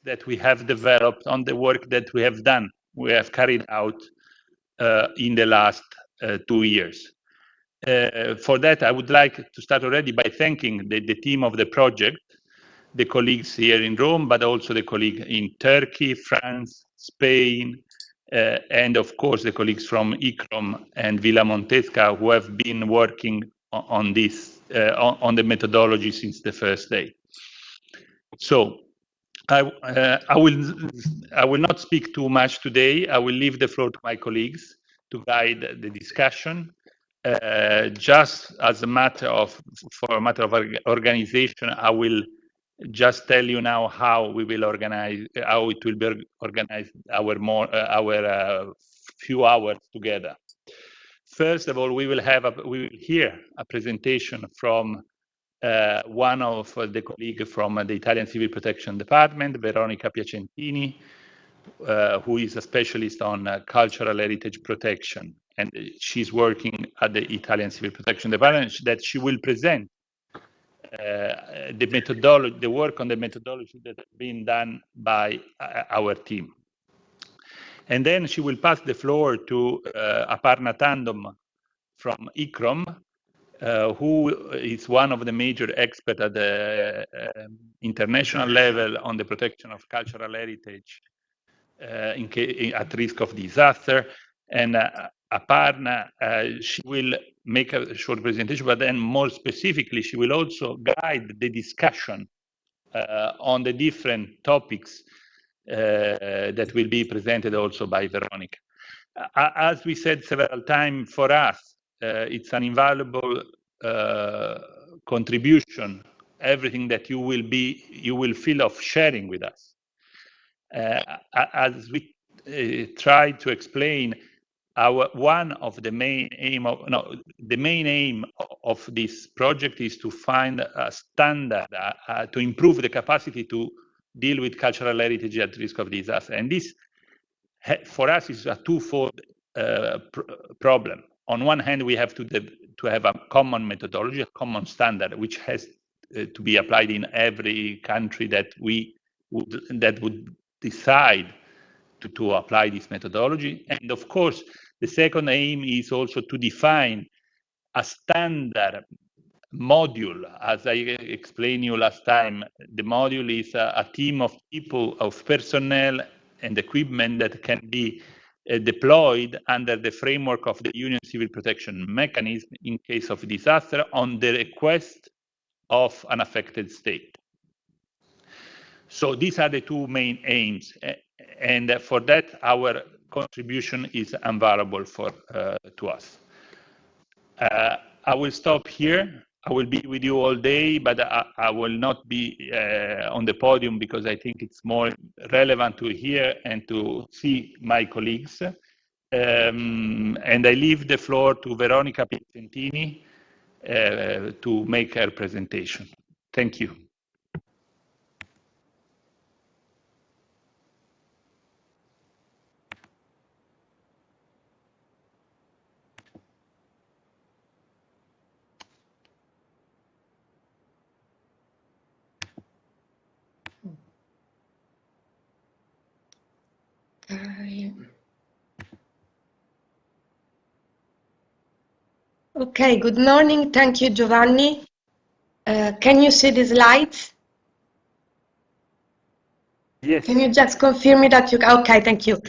that we have developed on the work that we have carried out in the last 2 years. For that, I would like to start already by thanking the team of the project, the colleagues here in Rome, but also the colleague in Turkey, France, Spain, and of course the colleagues from ICROM and Villa Montesca who have been working on this, on the methodology since the first day. So I will not speak too much today. I will leave the floor to my colleagues to guide the discussion. Just as a matter of organization, I will just tell you now how we will organize, how it will be organized our few hours together. First of all, we will hear a presentation from one of the colleagues from the Italian Civil Protection Department, Veronica Piacentini, who is a specialist on cultural heritage protection, and she's working at the Italian Civil Protection Department. That she will present the methodology, the work on the methodology that has been done by our team. And then she will pass the floor to Aparna Tandon from ICROM, who is one of the major experts at the international level on the protection of cultural heritage at risk of disaster. And Aparna, she will make a short presentation, but then more specifically, she will also guide the discussion on the different topics that will be presented also by Veronica. As we said several times, for us, it's an invaluable contribution, everything that you will feel of sharing with us. As we try to explain, one of the main aim of this project is to find a standard to improve the capacity to deal with cultural heritage at risk of disaster. And this, for us, is a twofold problem. On one hand, we have to have a common methodology, a common standard, which has to be applied in every country that would decide to apply this methodology. And of course, the second aim is also to define a standard module. As I explained you last time, the module is a team of people, of personnel and equipment that can be deployed under the framework of the Union Civil Protection Mechanism in case of disaster on the request of an affected state. So these are the two main aims, and for that our contribution is invaluable to us. I will stop here. I will be with you all day, but I will not be on the podium because I think it's more relevant to hear and to see my colleagues. And I leave the floor to Veronica Piacentini to make her presentation. Thank you. Okay, good morning. Thank you, Giovanni. Can you see the slides? Yes. Can you just confirm me that you... Okay, thank you.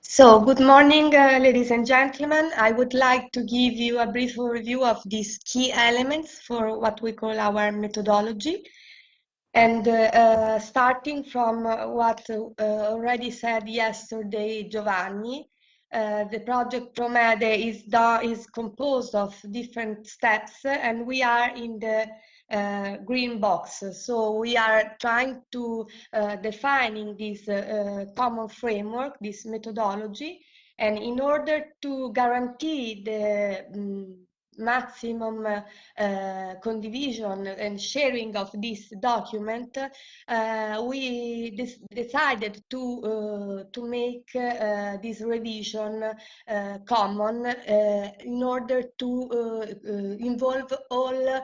So, good morning, ladies and gentlemen. I would like to give you a brief overview of these key elements for what we call our methodology. And starting from what already said yesterday, Giovanni, the project PROMEDE is composed of different steps, and we are in the green box. So we are trying to defining this common framework, this methodology, and in order to guarantee the maximum condivision and sharing of this document, we decided to make this revision common in order to involve all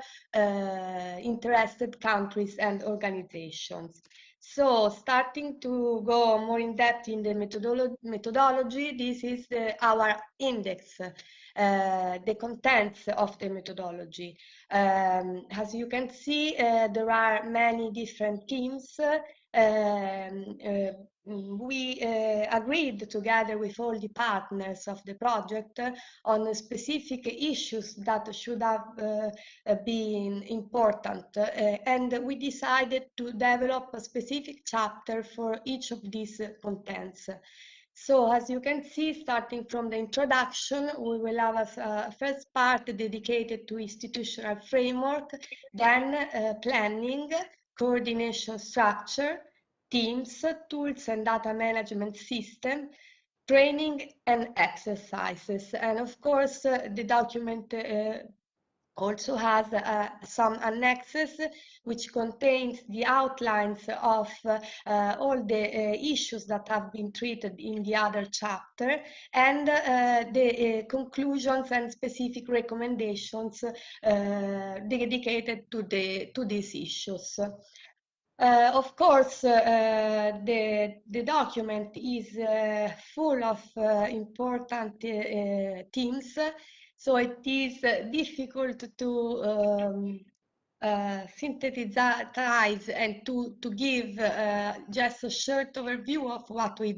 interested countries and organizations. So starting to go more in depth in the methodology, this is our index, the contents of the methodology. As you can see, there are many different themes. We agreed together with all the partners of the project on specific issues that should have been important, and we decided to develop a specific chapter for each of these contents. So as you can see, starting from the introduction, we will have a first part dedicated to institutional framework, then planning, coordination structure, teams, tools and data management system, training and exercises. And of course, the document also has some annexes which contains the outlines of all the issues that have been treated in the other chapter, and the conclusions and specific recommendations dedicated to these issues. Of course, the document is full of important themes, so it is difficult to synthesize and to give just a short overview of what we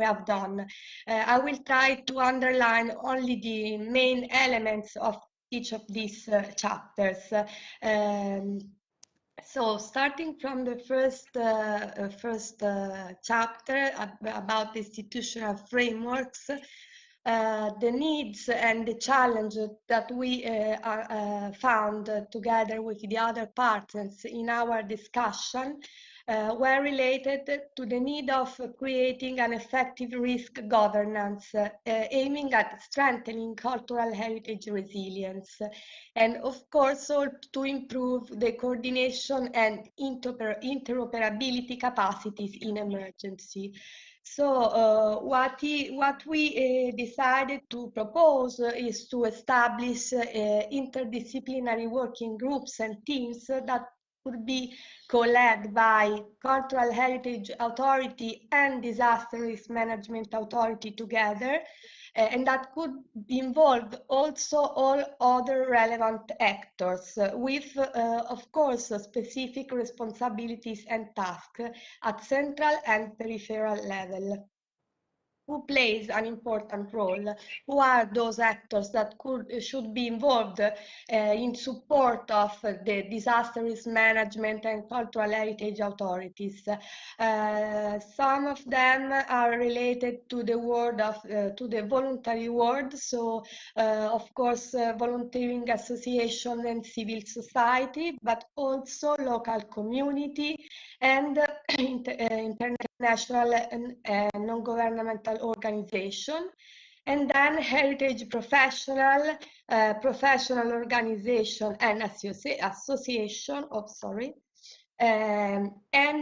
have done. I will try to underline only the main elements of each of these chapters. So starting from the first chapter about the institutional frameworks, the needs and the challenges that we found together with the other partners in our discussion were related to the need of creating an effective risk governance, aiming at strengthening cultural heritage resilience, and of course also to improve the coordination and interoperability capacities in emergency. So what we decided to propose is to establish interdisciplinary working groups and teams that could be co-led by Cultural Heritage Authority and Disaster Risk Management Authority together, and that could involve also all other relevant actors with, of course, specific responsibilities and tasks at central and peripheral level. Who plays an important role? Who are those actors that should be involved in support of the disaster risk management and cultural heritage authorities? Some of them are related to the world of to the voluntary world. So, of course, volunteering association and civil society, but also local community and international and non-governmental organization, and then heritage professional, professional organization and association, and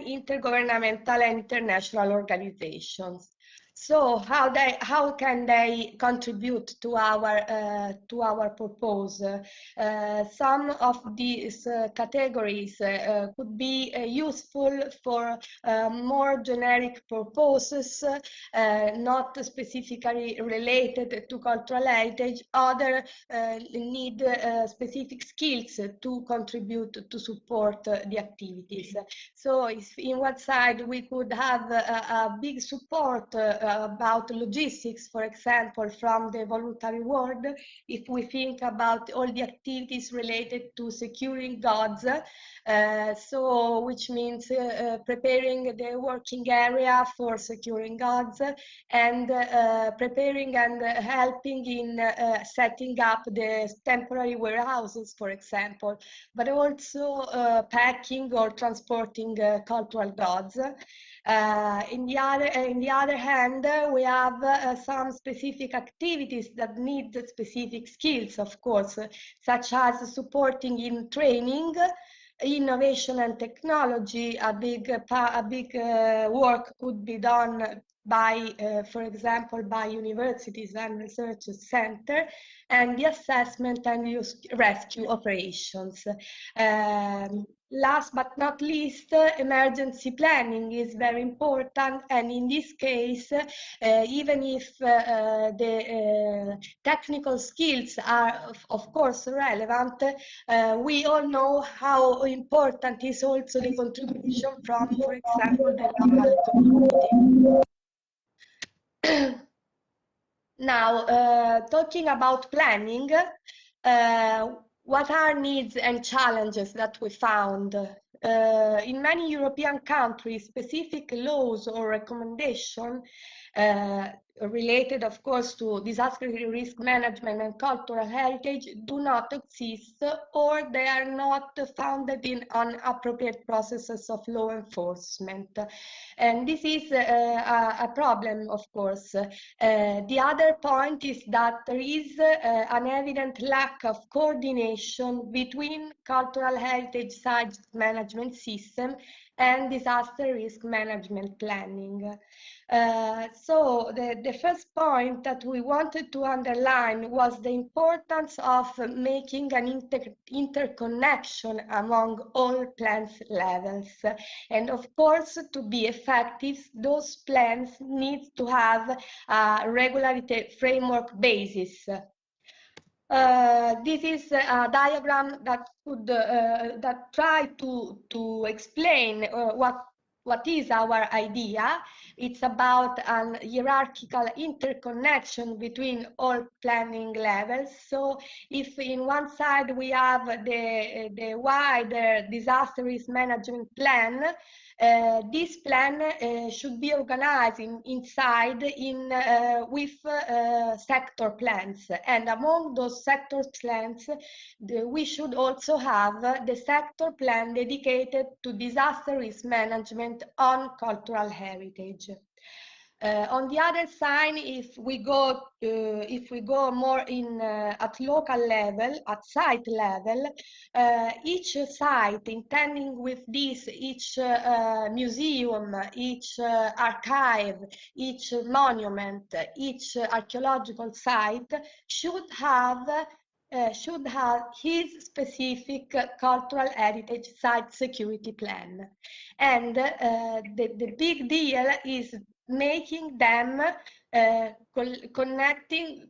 intergovernmental and international organizations. So how can they contribute to our purpose? Some of these categories could be useful for more generic purposes, not specifically related to cultural heritage. Other need specific skills to contribute to support the activities. So if in one side we could have a big support about logistics, for example, from the voluntary world, if we think about all the activities related to securing gods, so which means preparing the working area for securing gods, and preparing and helping in setting up the temporary warehouses, for example, but also packing or transporting cultural gods. In the other hand, we have some specific activities that need specific skills, of course, such as supporting in training, innovation and technology. A big work could be done by, for example, by universities and research centers, and the assessment and rescue operations. last but not least, emergency planning is very important, and in this case, even if the technical skills are, of course, relevant, we all know how important is also the contribution from, for example, the local community. Now, talking about planning, what are needs and challenges that we found? In many European countries, specific laws or recommendations related, of course, to disaster risk management and cultural heritage do not exist, or they are not founded on appropriate processes of law enforcement. And this is a problem, of course. The other point is that there is an evident lack of coordination between cultural heritage site management system and disaster risk management planning. So the first point that we wanted to underline was the importance of making an interconnection among all plans levels. And of course, to be effective, those plans need to have a regularity framework basis. This is a diagram that could that try to explain what is our idea. It's about an hierarchical interconnection between all planning levels. So if in one side we have the wider disaster risk management plan, this plan should be organized inside with sector plans, and among those sector plans, we should also have the sector plan dedicated to disaster risk management on cultural heritage. On the other side, if we go more in at local level, at site level, each site, intending with this, each museum, each archive, each monument, each archaeological site should have his specific cultural heritage site security plan. And the big deal is making them connecting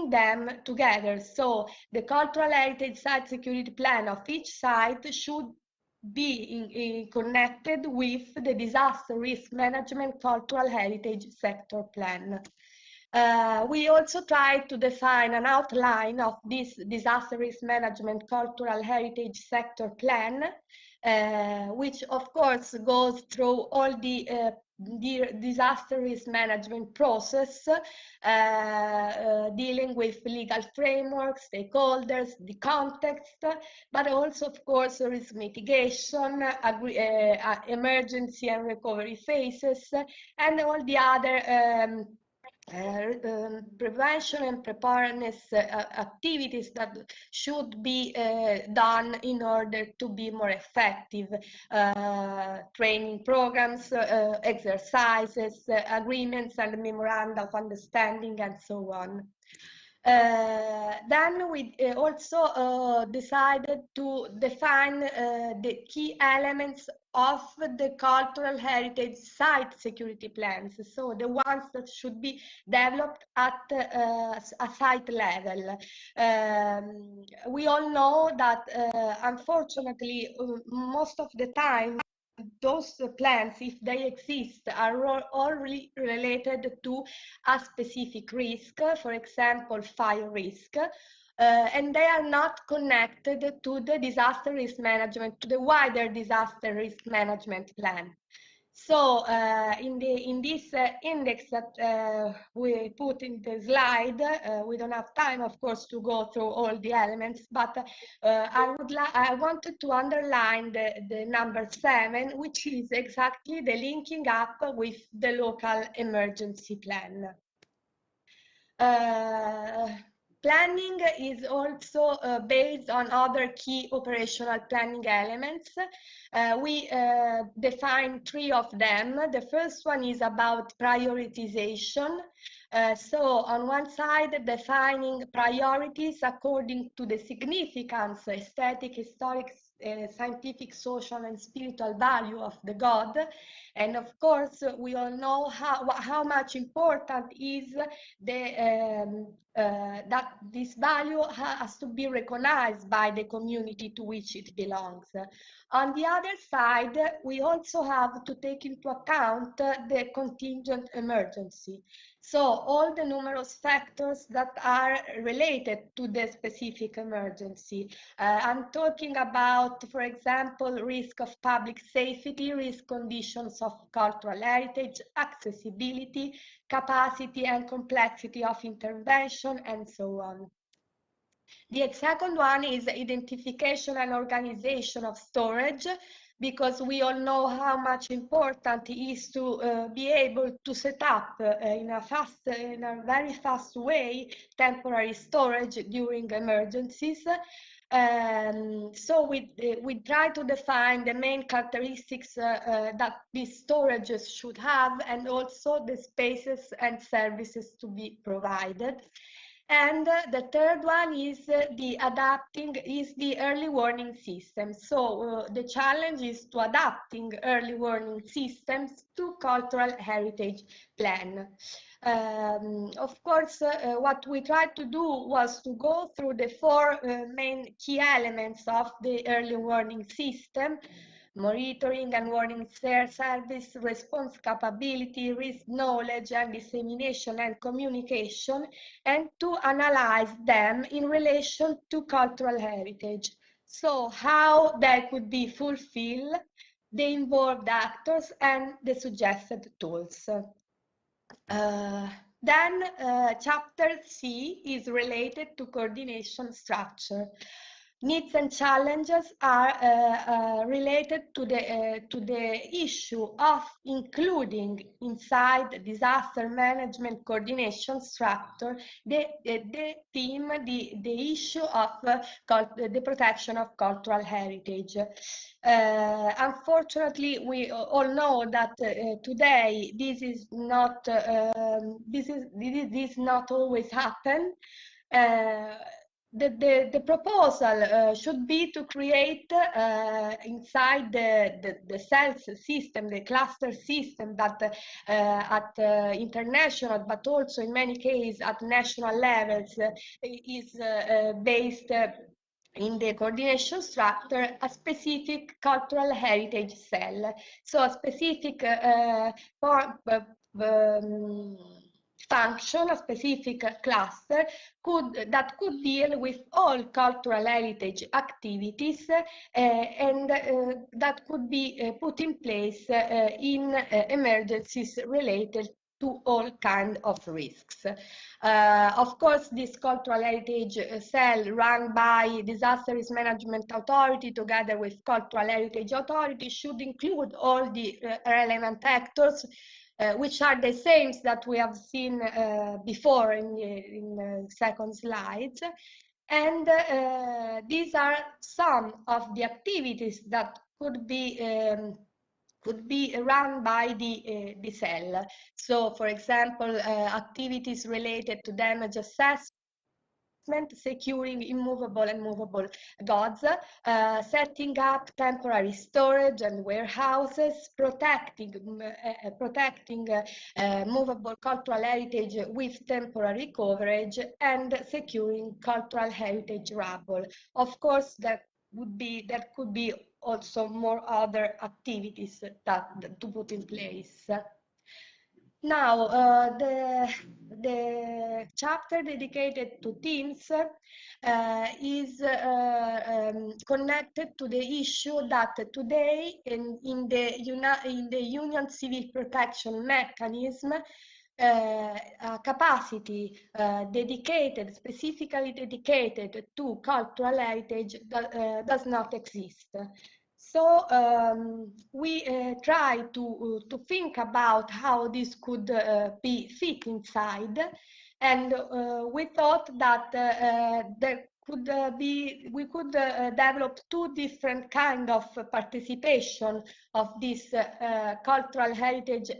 them together. So the cultural heritage site security plan of each site should be connected with the disaster risk management cultural heritage sector plan. We also tried to define an outline of this disaster risk management cultural heritage sector plan, which of course goes through all the disaster risk management process, dealing with legal frameworks, stakeholders, the context, but also, of course, risk mitigation, emergency and recovery phases, and all the other prevention and preparedness activities that should be done in order to be more effective. Training programs, exercises, agreements and memoranda of understanding, and so on. Then we also decided to define the key elements of the cultural heritage site security plans, so the ones that should be developed at a site level. We all know that unfortunately most of the time those plans, if they exist, are all related to a specific risk, for example, fire risk, and they are not connected to the disaster risk management, to the wider disaster risk management plan. So in this index that we put in the slide, we don't have time, of course, to go through all the elements, but I wanted to underline the number 7, which is exactly the linking up with the local emergency plan. Planning is also based on other key operational planning elements. We define 3 of them. The first one is about prioritization. So on one side, defining priorities according to the significance, aesthetic, historic, scientific, social, and spiritual value of the god. And of course, we all know how much important is that this value has to be recognized by the community to which it belongs. On the other side, we also have to take into account the contingent emergency. So all the numerous factors that are related to the specific emergency. I'm talking about, for example, risk of public safety, risk conditions of cultural heritage, accessibility, capacity and complexity of intervention, and so on. The second one is identification and organization of storage, because we all know how much important it is to be able to set up in a very fast way temporary storage during emergencies. So we try to define the main characteristics that these storages should have, and also the spaces and services to be provided. And the third one is the early warning system. So the challenge is to adapting early warning systems to cultural heritage plan. Of course, what we tried to do was to go through the four main key elements of the early warning system: monitoring and warning service, response capability, risk knowledge and dissemination and communication, and to analyze them in relation to cultural heritage. So how they could be fulfilled, the involved actors, and the suggested tools. Then chapter C is related to coordination structure. Needs and challenges are related to the issue of including inside the disaster management coordination structure the theme, the issue of the protection of cultural heritage. Unfortunately, we all know that today this is not always happen. The proposal should be to create inside the cells system, the cluster system that at international, but also in many cases at national levels, is based in the coordination structure, a specific cultural heritage cell. So a specific function, a specific cluster that could deal with all cultural heritage activities and that could be put in place in emergencies related to all kinds of risks. Of course, this cultural heritage cell run by Disaster Risk Management Authority together with Cultural Heritage Authority should include all the relevant actors, which are the same that we have seen before in the second slides. And these are some of the activities that could be run by the cell. So, for example, activities related to damage assessment, securing immovable and movable goods, setting up temporary storage and warehouses, protecting movable cultural heritage with temporary coverage, and securing cultural heritage rubble. Of course, there could be also more other activities that to put in place. Now, the chapter dedicated to teams is connected to the issue that today in the Union Civil Protection Mechanism, a capacity specifically dedicated to cultural heritage does not exist. So we try to think about how this could be fit inside, and we thought that there we could develop two different kind of participation of these cultural heritage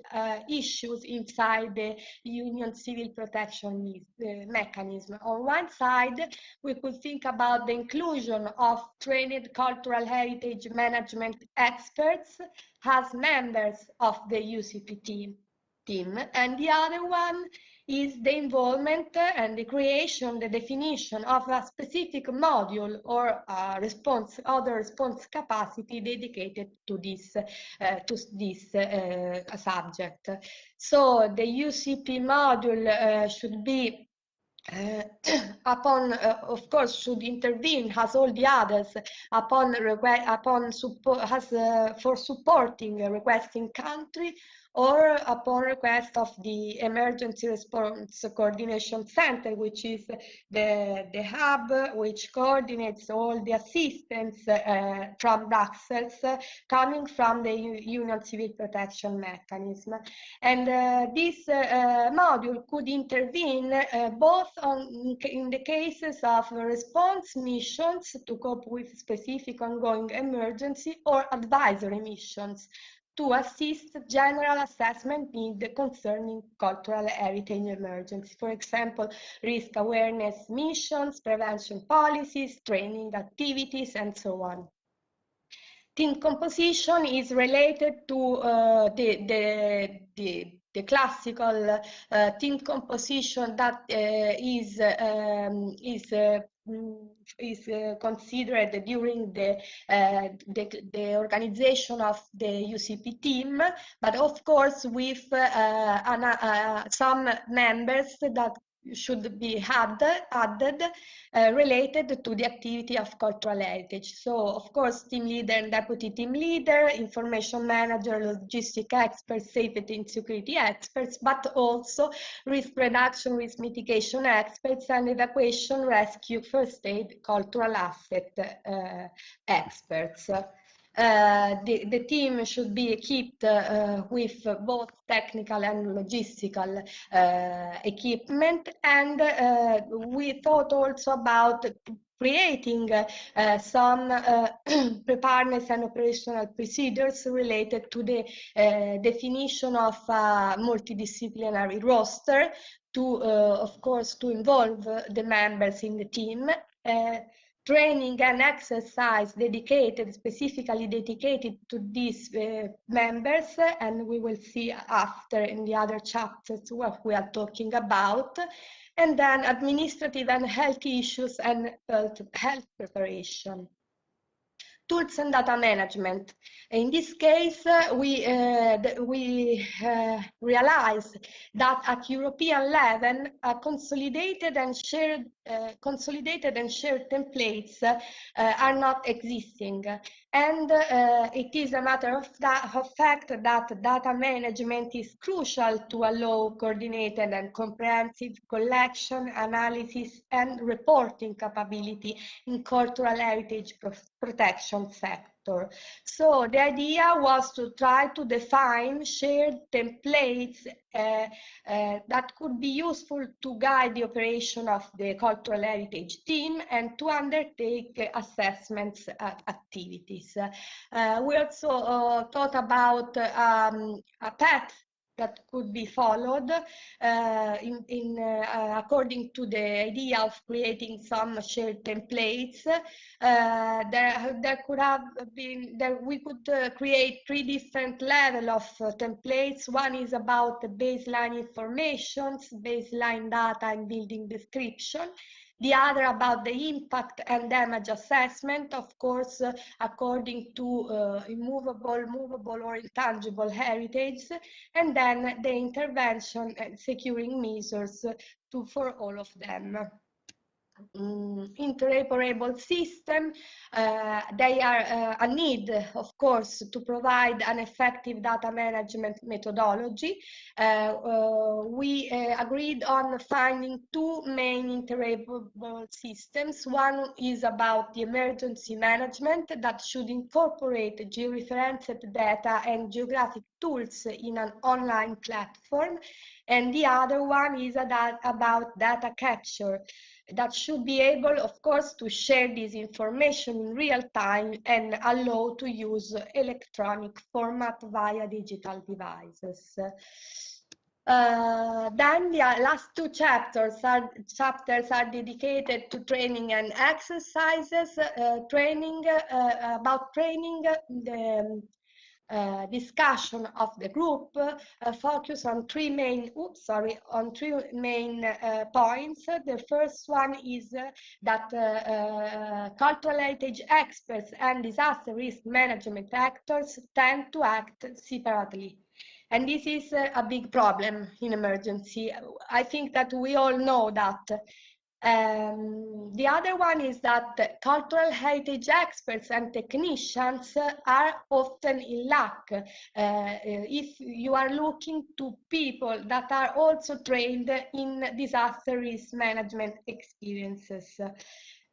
issues inside the Union Civil Protection mechanism. On one side, we could think about the inclusion of trained cultural heritage management experts as members of the UCP team. And the other one is the involvement and the creation, the definition of a specific module or other response capacity dedicated to this subject. So the UCP module should be of course, should intervene as all the others for supporting a requesting country or upon request of the Emergency Response Coordination Center, which is the hub which coordinates all the assistance from Brussels coming from the Union Civil Protection Mechanism. And this module could intervene both in the cases of response missions to cope with specific ongoing emergency or advisory missions to assist general assessment needs concerning cultural heritage emergency. For example, risk awareness missions, prevention policies, training activities, and so on. Team composition is related to the classical team composition that is considered during the organization of the UCP team, but of course with some members that should be added related to the activity of cultural heritage. So, of course, team leader and deputy team leader, information manager, logistic experts, safety and security experts, but also risk reduction, risk mitigation experts, and evacuation, rescue, first aid, cultural asset experts. The team should be equipped with both technical and logistical equipment, and we thought also about creating some preparedness and operational procedures related to the definition of a multidisciplinary roster to, of course, to involve the members in the team. Training and exercise specifically dedicated to these members, and we will see after in the other chapters what we are talking about, and then administrative and health issues and health preparation. Tools and data management. In this case, we realize that at European level, consolidated and shared templates are not existing, and it is a matter of fact that data management is crucial to allow coordinated and comprehensive collection, analysis, and reporting capability in cultural heritage protection sector. So the idea was to try to define shared templates that could be useful to guide the operation of the cultural heritage team and to undertake assessments activities. We also thought about a path that could be followed according to the idea of creating some shared templates. We could create three different levels of templates. One is about the baseline informations, baseline data and building description. The other about the impact and damage assessment, of course, according to immovable, movable, or intangible heritage, and then the intervention and securing measures for all of them. Interable system, they are a need, of course, to provide an effective data management methodology. We agreed on finding two main interable systems. One is about the emergency management that should incorporate georeferenced data and geographic tools in an online platform, and the other one is about data capture. that should be able, of course, to share this information in real time and allow to use electronic format via digital devices. Then the last two chapters are dedicated to training and exercises. About training, the discussion of the group focus on three main points. The first one is that cultural heritage experts and disaster risk management actors tend to act separately. And this is a big problem in emergency. I think that we all know that. The other one is that cultural heritage experts and technicians are often in lack. If you are looking to people that are also trained in disaster risk management experiences.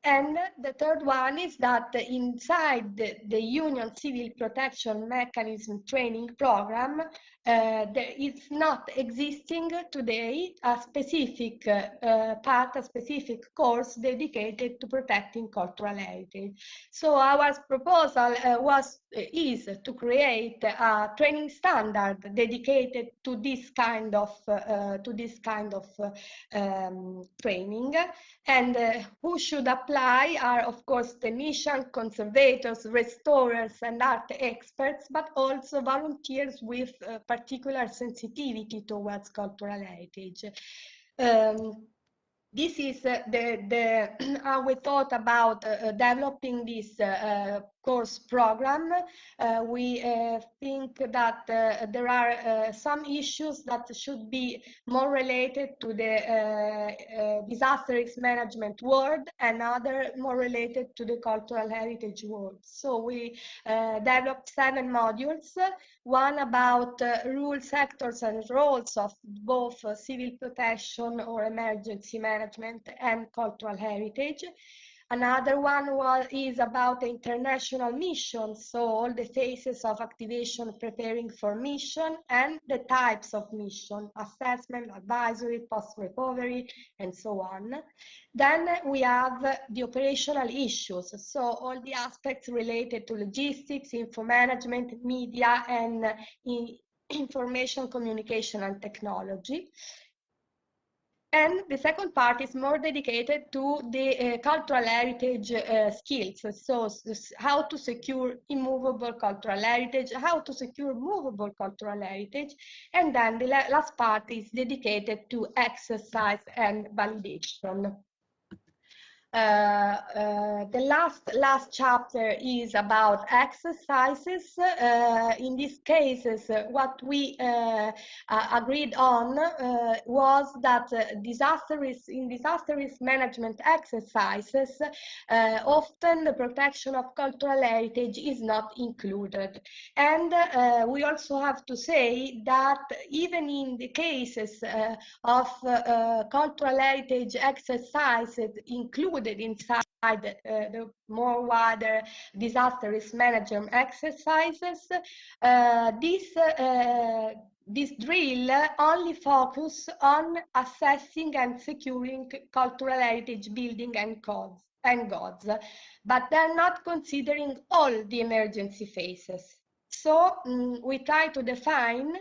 And the third one is that inside the Union Civil Protection Mechanism training program, there is not existing today a specific a specific course dedicated to protecting cultural heritage. So our proposal is to create a training standard dedicated to this kind of training, and who should apply are, of course, technicians, conservators, restorers, and art experts, but also volunteers with particular sensitivity towards cultural heritage. This is how we thought about developing this course program. We think that there are some issues that should be more related to the disaster risk management world, and other more related to the cultural heritage world. So we developed 7 modules, one about rules, sectors, and roles of both civil protection or emergency management and cultural heritage. Another one is about international missions, so all the phases of activation preparing for mission and the types of mission, assessment, advisory, post-recovery, and so on. Then we have the operational issues, so all the aspects related to logistics, info management, media, and information communication and technology. And the second part is more dedicated to the cultural heritage skills. So how to secure immovable cultural heritage, how to secure movable cultural heritage. And then the last part is dedicated to exercise and validation. The last chapter is about exercises. In these cases, what we agreed on was that in disaster risk management exercises, often the protection of cultural heritage is not included. And we also have to say that even in the cases of cultural heritage exercises included inside the more wider disaster risk management exercises, this drill only focus on assessing and securing cultural heritage building and gods, but they're not considering all the emergency phases. So we try to define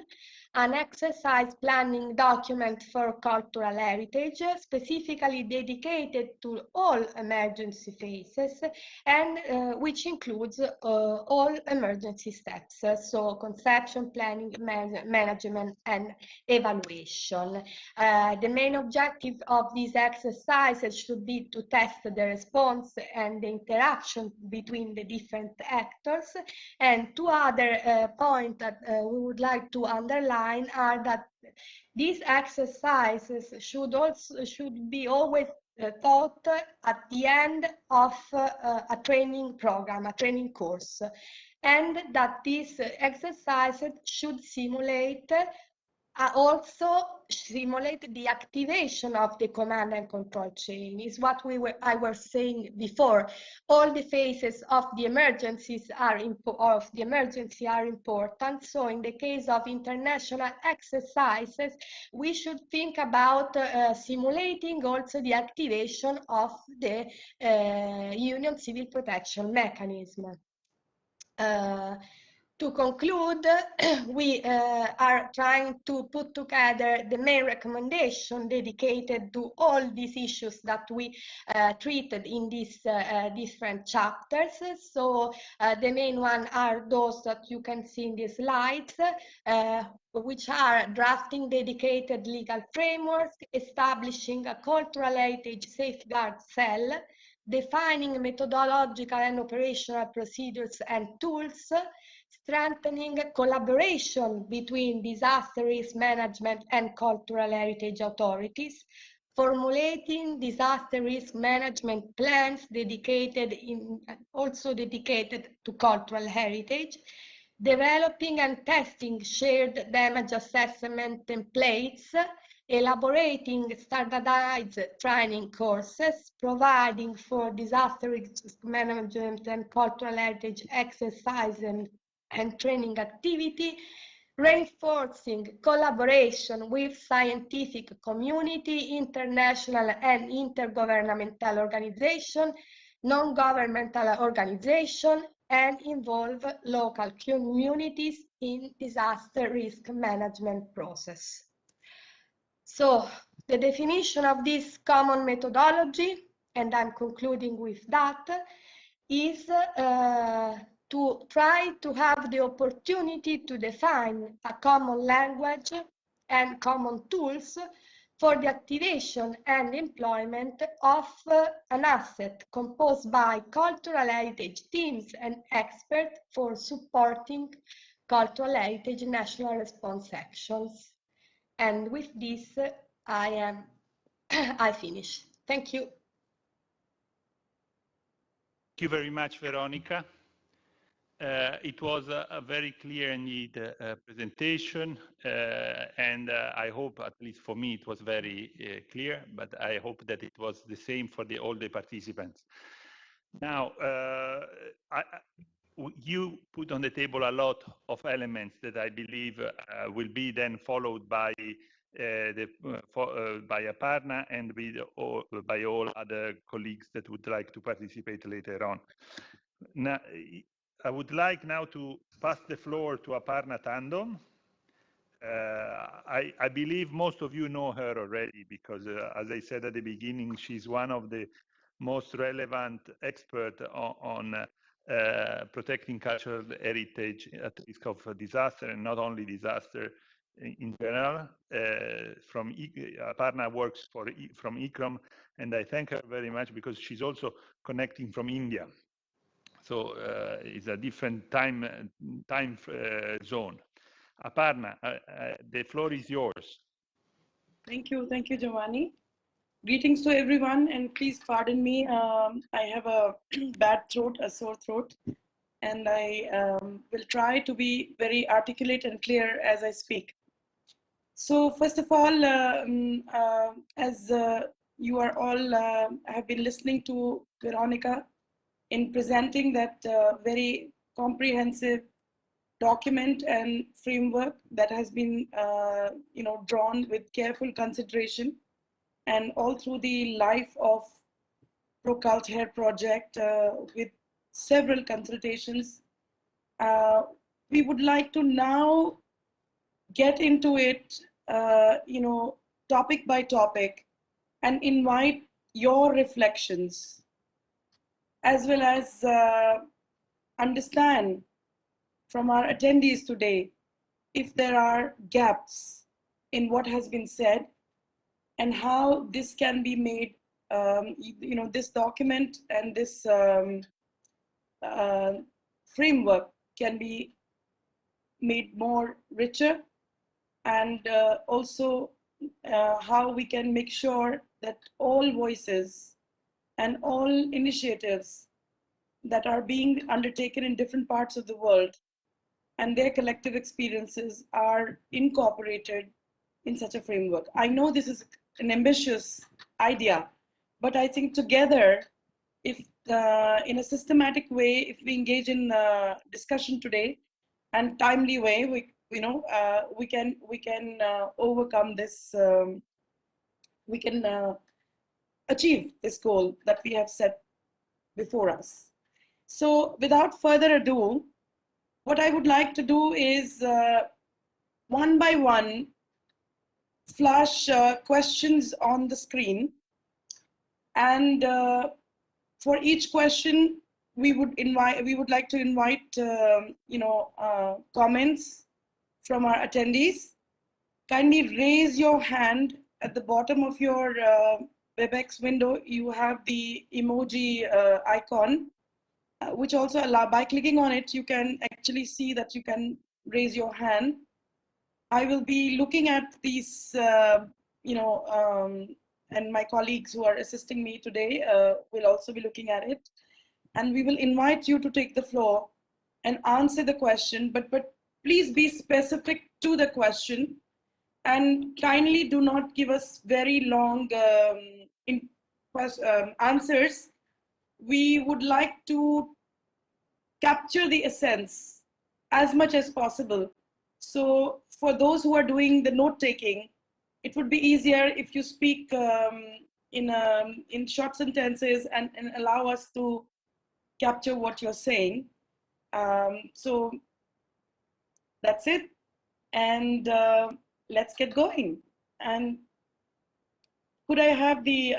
an exercise planning document for cultural heritage, specifically dedicated to all emergency phases, and which includes all emergency steps, so conception, planning, management, and evaluation. The main objective of these exercises should be to test the response and the interaction between the different actors. And two other points that we would like to underline are that these exercises should be always taught at the end of a training program, a training course, and that these exercises should simulate also simulate the activation of the command and control chain. Is what I was saying before. All the phases of the emergency are important. So in the case of international exercises, we should think about simulating also the activation of the Union Civil Protection Mechanism. To conclude, we are trying to put together the main recommendation dedicated to all these issues that we treated in these different chapters. So the main one are those that you can see in the slides, which are drafting dedicated legal frameworks, establishing a cultural heritage safeguard cell, defining methodological and operational procedures and tools, strengthening collaboration between disaster risk management and cultural heritage authorities, formulating disaster risk management plans also dedicated to cultural heritage, developing and testing shared damage assessment templates, elaborating standardized training courses, providing for disaster risk management and cultural heritage exercises and training activity, reinforcing collaboration with scientific community, international and intergovernmental organizations, non-governmental organizations, and involve local communities in disaster risk management process. So the definition of this common methodology, and I'm concluding with that, is to try to have the opportunity to define a common language and common tools for the activation and employment of an asset composed by cultural heritage teams and experts for supporting cultural heritage national response actions. And with this, I finish. Thank you. Thank you very much, Veronica. It was a very clear and neat presentation, and I hope, at least for me, it was very clear, but I hope that it was the same for all the participants. Now, you put on the table a lot of elements that I believe will be then followed by by Aparna and by all other colleagues that would like to participate later on. Now, I would like now to pass the floor to Aparna Tandon. I believe most of you know her already because, as I said at the beginning, she's one of the most relevant experts on protecting cultural heritage at risk of disaster, and not only disaster in general. Aparna works from ICROM, and I thank her very much because she's also connecting from India. So it's a different time zone. Aparna, the floor is yours. Thank you, Giovanni. Greetings to everyone, and please pardon me. I have a bad throat, a sore throat, and I will try to be very articulate and clear as I speak. So first of all, as you are all have been listening to Veronica in presenting that very comprehensive document and framework that has been drawn with careful consideration and all through the life of Proculther project with several consultations. We would like to now get into it, topic by topic, and invite your reflections, as well as understand from our attendees today if there are gaps in what has been said and how this can be made, this document and this framework can be made more richer, and also how we can make sure that all voices and all initiatives that are being undertaken in different parts of the world and their collective experiences are incorporated in such a framework. I know this is an ambitious idea, but I think together, if in a systematic way, if we engage in discussion today and timely way, we can overcome this. We can achieve this goal that we have set before us. So without further ado, what I would like to do is one by one flash questions on the screen, and for each question we would like to invite comments from our attendees. Kindly raise your hand. At the bottom of your WebEx window you have the emoji icon, which also by clicking on it you can actually see that you can raise your hand. I will be looking at these, and my colleagues who are assisting me today will also be looking at it. And we will invite you to take the floor and answer the question, but please be specific to the question, and kindly do not give us very long answers. We would like to capture the essence as much as possible. So for those who are doing the note taking, it would be easier if you speak in short sentences and allow us to capture what you're saying. So that's it, and let's get going. And could I have the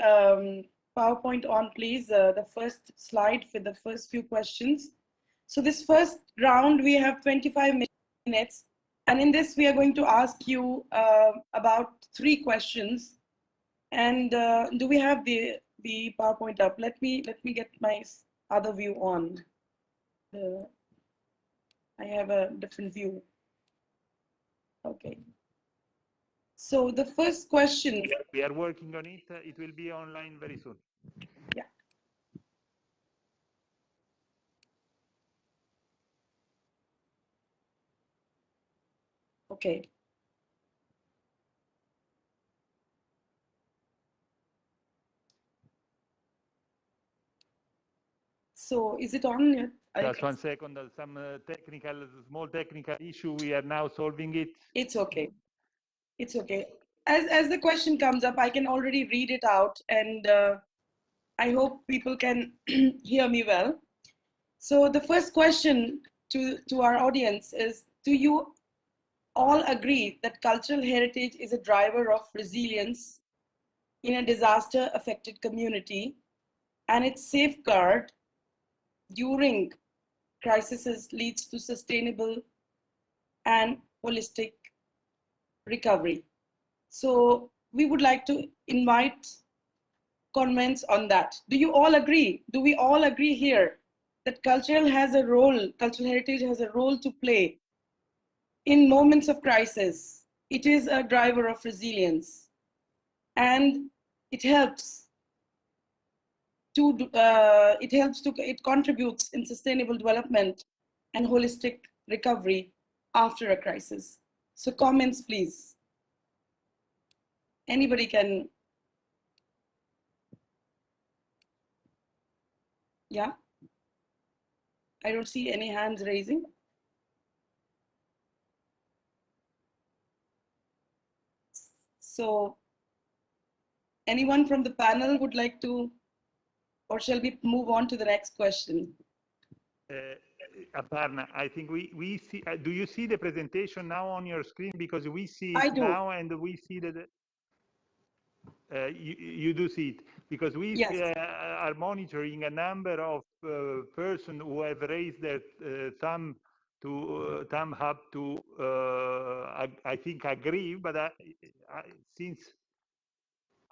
PowerPoint on, please? The first slide for the first few questions. So this first round, we have 25 minutes. And in this, we are going to ask you about 3 questions. And do we have the PowerPoint up? Let me get my other view on. I have a different view. Okay. So the first question. We are working on it. It will be online very soon. Yeah. Okay. So is it on yet? Just 1 second. Some small technical issue. We are now solving it. It's okay. It's okay. As the question comes up, I can already read it out, and I hope people can hear me well. So the first question to our audience is, do you all agree that cultural heritage is a driver of resilience in a disaster-affected community, and its safeguard during crises leads to sustainable and holistic recovery? So we would like to invite comments on that. Do you all agree? Do we all agree here that cultural heritage has a role to play in moments of crisis? It is a driver of resilience, and it contributes in sustainable development and holistic recovery after a crisis. So comments, please. Anybody can. Yeah. I don't see any hands raising. So anyone from the panel would like to, or shall we move on to the next question? Aparna, I think we see, do you see the presentation now on your screen? Because we see I it do. now, and we see that you do see it, because we Yes. are monitoring a number of persons who have raised their thumb up to, I think, agree, but since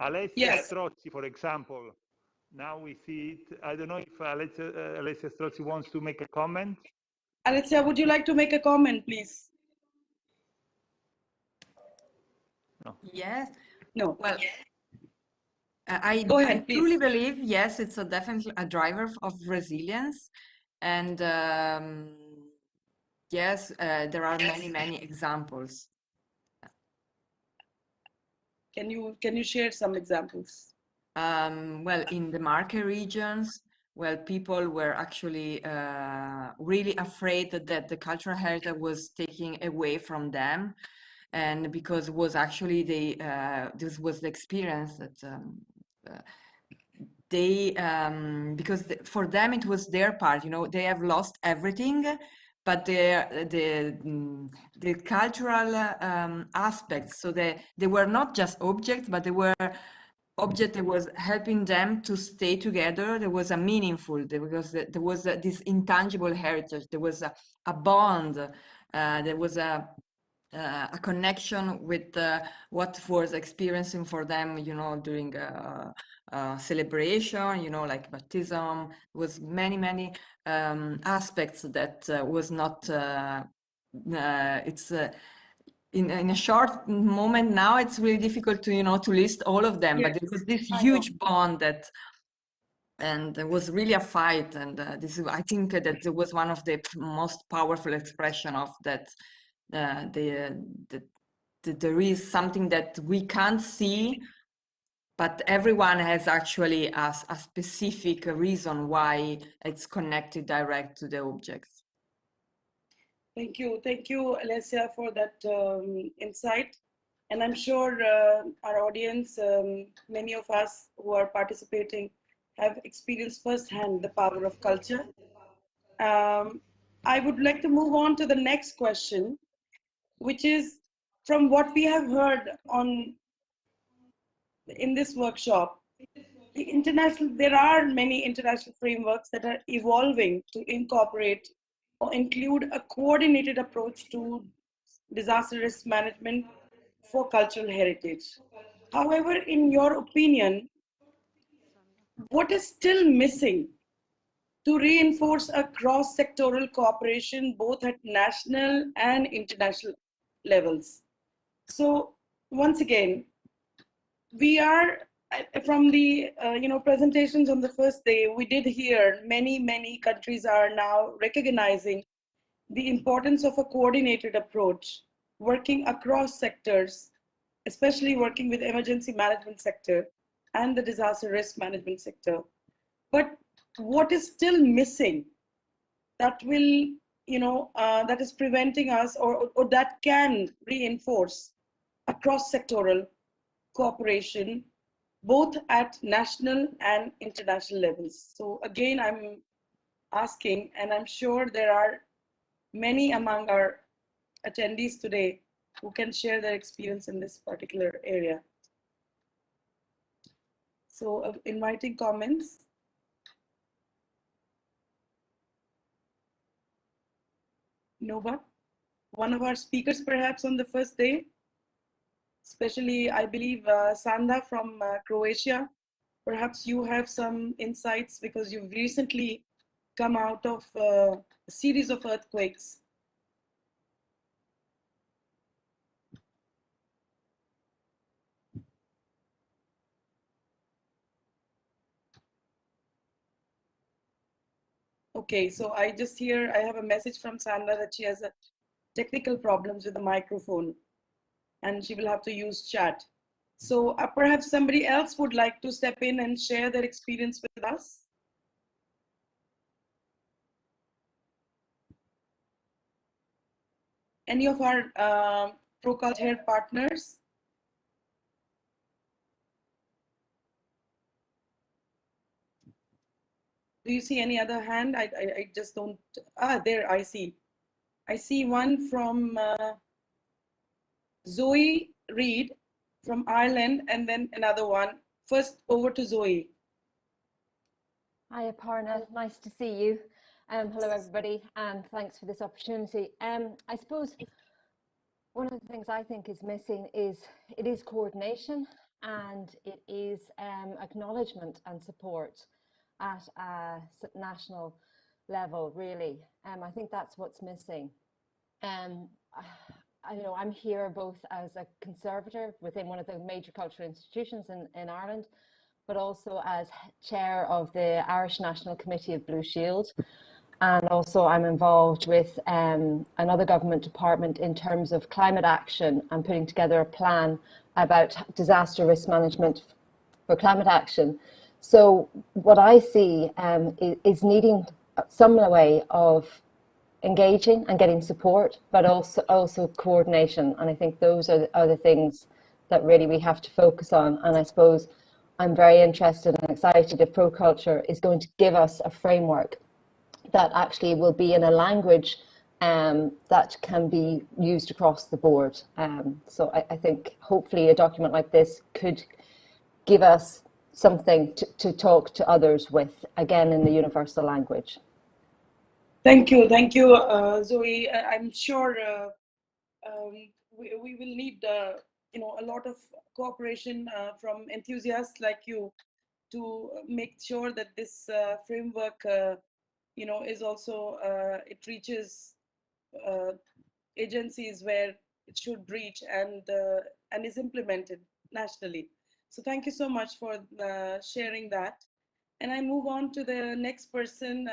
Alessia Yes. Strozzi, for example, now we see it. I don't know if Alessia Strozzi wants to make a comment. Alessia, would you like to make a comment, please? No. Yes. No. Well, I truly believe, yes, it's definitely a driver of resilience. And yes, there are many examples. Can you share some examples? Well, in the Marche regions, well, people were actually really afraid that the cultural heritage was taken away from them, and because it was actually this was the experience that they because for them it was their part, you know, they have lost everything, but the cultural aspects, so they were not just objects, but they were object that was helping them to stay together. There was a meaningful, because there was this intangible heritage. There was a bond. There was a connection with what was experiencing for them, you know, during celebration, you know, like baptism. Was many aspects that was not. It's. In a short moment now, it's really difficult to, you know, to list all of them, Yes, but there was this huge bond that, and there was really a fight, and this is, I think that it was one of the most powerful expression of that. There is something that we can't see, but everyone has actually a specific reason why it's connected direct to the objects. Thank you, Alessia, for that insight. And I'm sure our audience, many of us who are participating, have experienced firsthand the power of culture. I would like to move on to the next question, which is, from what we have heard in this workshop, there are many international frameworks that are evolving to incorporate or include a coordinated approach to disaster risk management for cultural heritage. However, in your opinion, what is still missing to reinforce a cross-sectoral cooperation both at national and international levels? So once again, we are from the presentations on the first day, we did hear many countries are now recognizing the importance of a coordinated approach, working across sectors, especially working with emergency management sector and the disaster risk management sector. But what is still missing that will, that is preventing us, or that can reinforce a cross-sectoral cooperation, both at national and international levels? So again, I'm asking, and I'm sure there are many among our attendees today who can share their experience in this particular area. So inviting comments. Nova, one of our speakers perhaps on the first day, especially I believe Sanda from Croatia. Perhaps you have some insights because you've recently come out of a series of earthquakes. Okay, so I have a message from Sanda that she has technical problems with the microphone and she will have to use chat. So perhaps somebody else would like to step in and share their experience with us. Any of our Proculther partners? Do you see any other hand? I just don't. There I see. I see one from Zoe Reed from Ireland, and then another one. First, over to Zoe. Hi, Aparna. Nice to see you. Hello, everybody, and thanks for this opportunity. I suppose one of the things I think is missing is coordination, and it is acknowledgement and support at a national level, really. I think that's what's missing. I'm here both as a conservator within one of the major cultural institutions in Ireland, but also as chair of the Irish National Committee of Blue Shield. And also I'm involved with another government department in terms of climate action and putting together a plan about disaster risk management for climate action. So what I see is needing some way of engaging and getting support, but also coordination. And I think those are the things that really we have to focus on. And I suppose I'm very interested and excited if Proculther is going to give us a framework that actually will be in a language that can be used across the board. So I think hopefully a document like this could give us something to talk to others with, again, in the universal language. Thank you, Zoe. I'm sure we will need a lot of cooperation from enthusiasts like you to make sure that this framework is also it reaches agencies where it should reach and is implemented nationally. So thank you so much for sharing that. And I move on to the next person,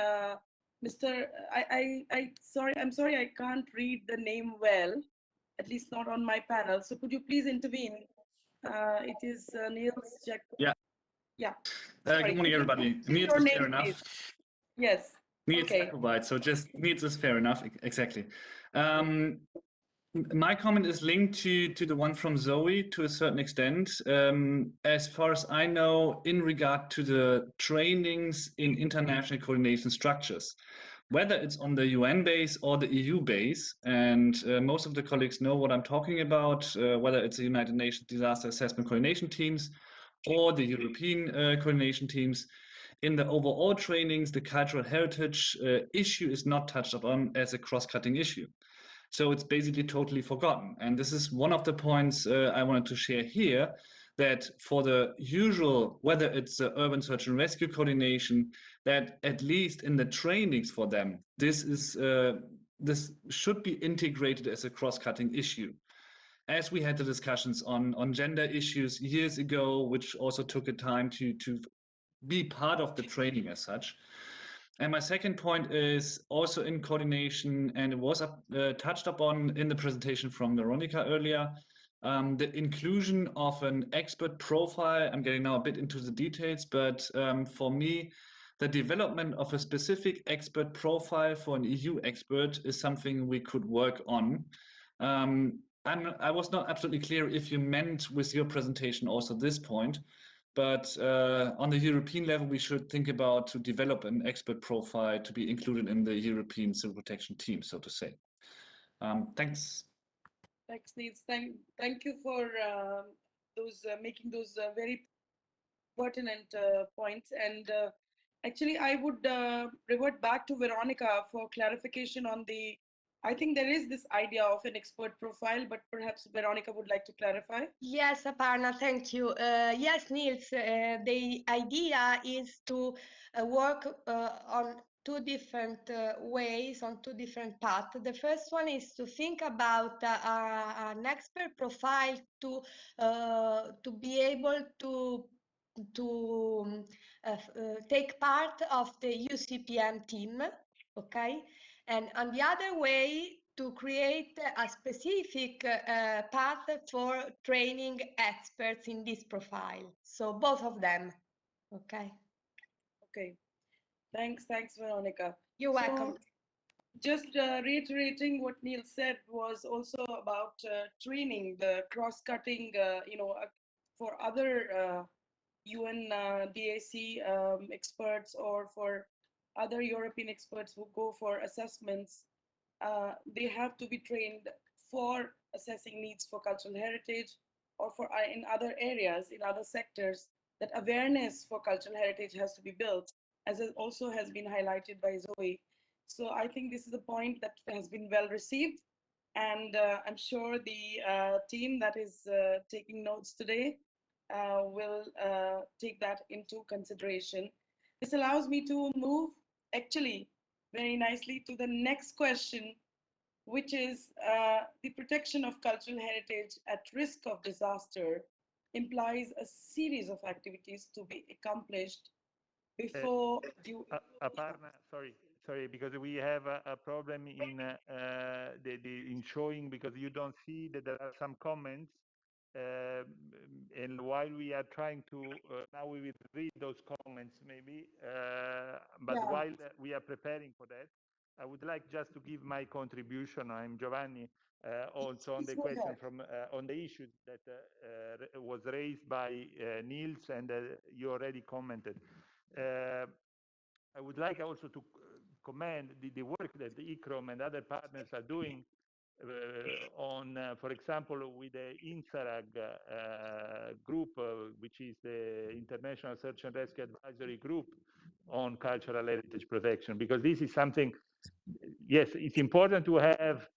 Mr. I'm sorry, I can't read the name well, at least not on my panel. So could you please intervene? It is Niels Jackpot. Yeah. Yeah. Good morning, everybody. Niels is fair enough. Please. Yes. Niels Okay. Jackpot. So just Niels is fair enough. Exactly. My comment is linked to the one from Zoe to a certain extent. As far as I know, in regard to the trainings in international coordination structures, whether it's on the UN base or the EU base, and most of the colleagues know what I'm talking about, whether it's the United Nations Disaster Assessment Coordination Teams or the European coordination teams. In the overall trainings, the cultural heritage issue is not touched upon as a cross-cutting issue. So it's basically totally forgotten. And this is one of the points I wanted to share here, that for the usual, whether it's the urban search and rescue coordination, that at least in the trainings for them, this should be integrated as a cross-cutting issue. As we had the discussions on gender issues years ago, which also took a time to be part of the training as such. And my second point is also in coordination, and it was touched upon in the presentation from Veronica earlier, the inclusion of an expert profile. I'm getting now a bit into the details, but for me, the development of a specific expert profile for an EU expert is something we could work on. I was not absolutely clear if you meant with your presentation also this point, but on the European level, we should think about to develop an expert profile to be included in the European civil protection team, so to say. Thanks. Thanks, Niels. Thank you for making those very pertinent points. And actually, I would revert back to Veronica for clarification on I think there is this idea of an expert profile, but perhaps Veronica would like to clarify. Yes, Aparna, thank you. Yes, Niels, the idea is to work on two different ways, on two different paths. The first one is to think about an expert profile to be able to take part of the UCPM team, okay? And on the other way, to create a specific path for training experts in this profile. So both of them, okay? Okay, thanks, Veronica. You're welcome. Just reiterating what Neil said was also about training, the cross-cutting, for other UN DAC experts or for other European experts who go for assessments. They have to be trained for assessing needs for cultural heritage or for in other areas, in other sectors, that awareness for cultural heritage has to be built, as it also has been highlighted by Zoe. So I think this is a point that has been well received, and I'm sure the team that is taking notes today will take that into consideration. This allows me to move actually very nicely to the next question, which is the protection of cultural heritage at risk of disaster implies a series of activities to be accomplished before you. Aparna, sorry, sorry, because we have a problem in in showing, because you don't see that there are some comments, and while we are trying to now we will read those comments maybe, but Yeah. while we are preparing for that, I would like just to give my contribution. I'm Giovanni, also on the Please go question ahead. from on the issue that was raised by Niels, and you already commented. I would like also to commend the work that ICROM and other partners are doing on, for example, with the INSARAG group, which is the International Search and Rescue Advisory Group on Cultural Heritage Protection, because this is something, yes, it's important to have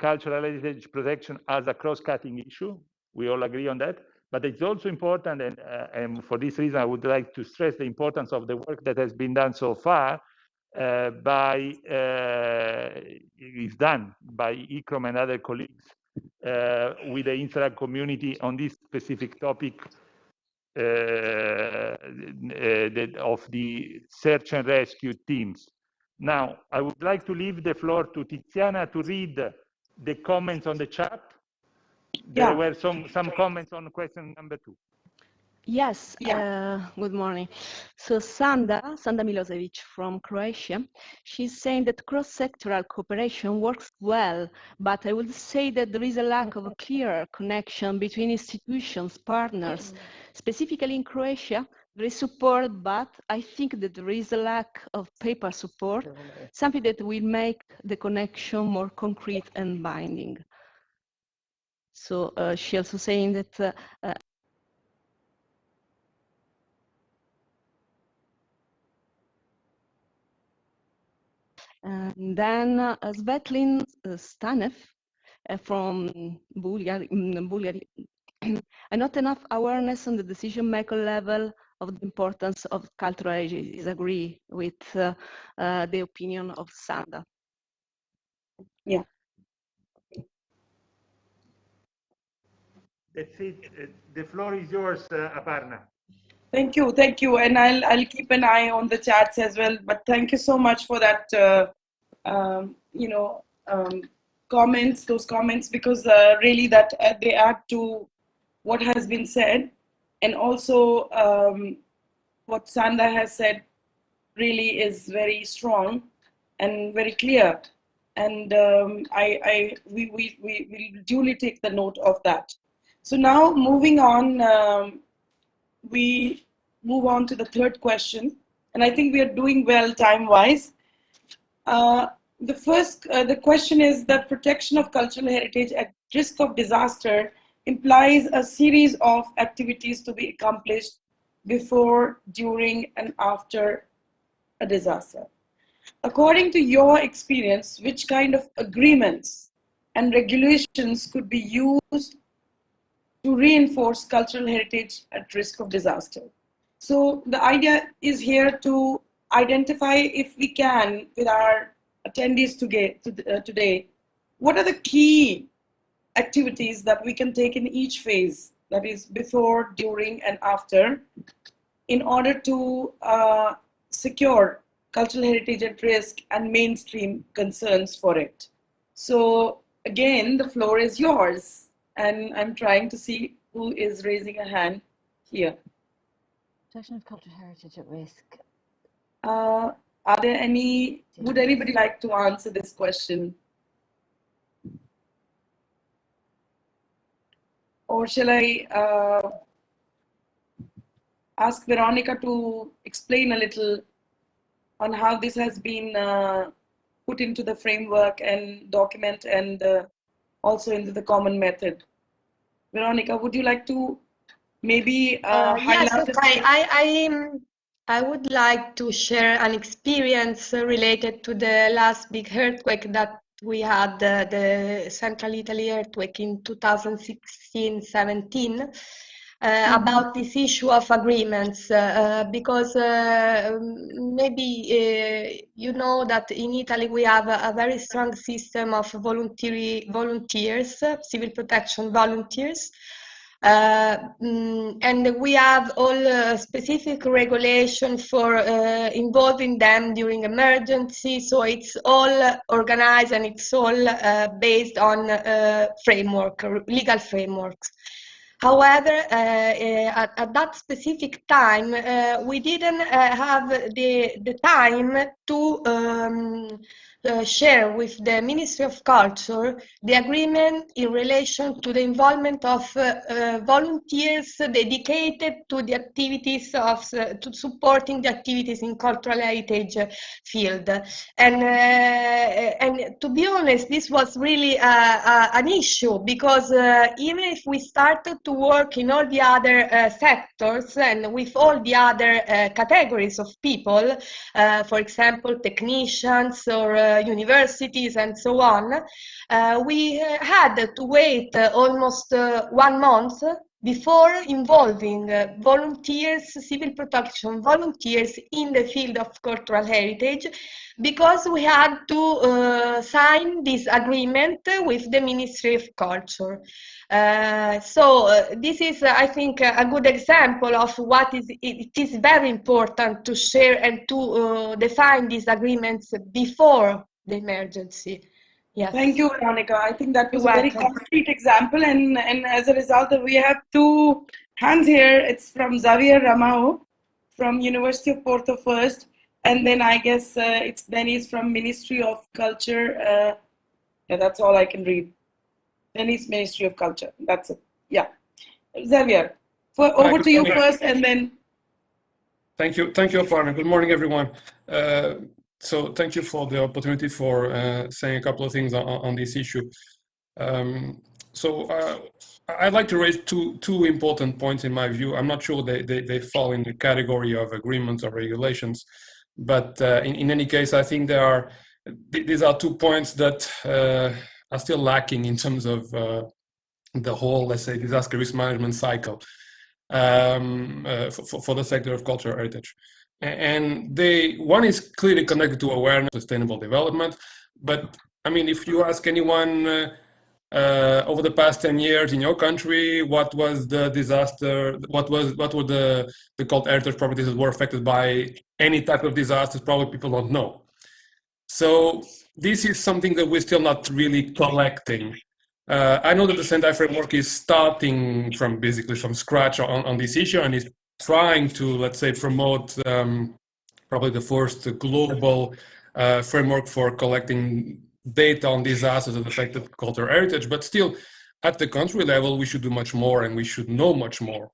cultural heritage protection as a cross-cutting issue. We all agree on that. But it's also important, and for this reason, I would like to stress the importance of the work that has been done so far is done by ICROM and other colleagues with the INSARAG community on this specific topic of the search and rescue teams. Now, I would like to leave the floor to Tiziana to read the comments on the chat. There were some comments on question number 2. Yes, good morning. So Sanda Milosevic from Croatia, she's saying that cross-sectoral cooperation works well, but I would say that there is a lack of a clear connection between institutions, partners. Specifically in Croatia, there is support, but I think that there is a lack of paper support, something that will make the connection more concrete and binding. So she also saying that and then Svetlin Stanev from Bulgaria, not enough awareness on the decision-maker level of the importance of cultural heritage. Disagree with the opinion of Sanda. Yeah. That's it. The floor is yours, Aparna. Thank you, and I'll keep an eye on the chats as well. But thank you so much for that, comments, those comments, because really that they add to what has been said, and also what Sanda has said really is very strong and very clear, and we will duly take the note of that. So now moving on. We move on to the third question, and I think we are doing well time-wise. The question is that protection of cultural heritage at risk of disaster implies a series of activities to be accomplished before, during, and after a disaster. According to your experience, which kind of agreements and regulations could be used to reinforce cultural heritage at risk of disaster? So the idea is here to identify, if we can, with our attendees today, what are the key activities that we can take in each phase, that is before, during, and after, in order to secure cultural heritage at risk and mainstream concerns for it. So again, the floor is yours. And I'm trying to see who is raising a hand here. Protection of cultural heritage at risk. Are there any, would anybody like to answer this question? Or shall I ask Veronica to explain a little on how this has been put into the framework and document, and also into the common method? Veronica, would you like to maybe highlight? Yes, I would like to share an experience related to the last big earthquake that we had, the Central Italy earthquake in 2016-17. About this issue of agreements, because maybe you know that in Italy we have a very strong system of volunteers, civil protection volunteers, And we have all specific regulation for involving them during emergency. So it's all organized and it's all based on legal frameworks. However, at that specific time, we didn't have the time to share with the Ministry of Culture the agreement in relation to the involvement of volunteers dedicated to the activities of to supporting the activities in cultural heritage field. And to be honest, this was really an issue, because even if we started to work in all the other sectors and with all the other categories of people, for example, technicians or universities and so on, we had to wait almost 1 month before involving volunteers, civil protection volunteers in the field of cultural heritage, because we had to sign this agreement with the Ministry of Culture. This is, I think, a good example of what it is very important to share and to define these agreements before the emergency. Yes. Thank you, Veronica. I think that was a very concrete example, and as a result, we have 2 hands here. It's from Xavier Ramao from University of Porto first, and then I guess it's Dennis from Ministry of Culture. Yeah, that's all I can read. Dennis, Ministry of Culture. That's it. Yeah, Xavier, over to you first, and then. Thank you, Aparna. Good morning, everyone. So thank you for the opportunity for saying a couple of things on this issue. I'd like to raise two important points in my view. I'm not sure they fall in the category of agreements or regulations, but in any case, I think these are 2 points that are still lacking in terms of the whole, let's say, disaster risk management cycle for the sector of cultural heritage. And one is clearly connected to awareness, sustainable development. But I mean, if you ask anyone over the past 10 years in your country, what was the disaster? What were the cult heritage properties that were affected by any type of disasters? Probably people don't know. So this is something that we're still not really collecting. I know that the Sendai framework is starting basically from scratch on this issue, and is trying to, let's say, promote probably the first global framework for collecting data on disasters that affected cultural heritage. But still, at the country level, we should do much more, and we should know much more.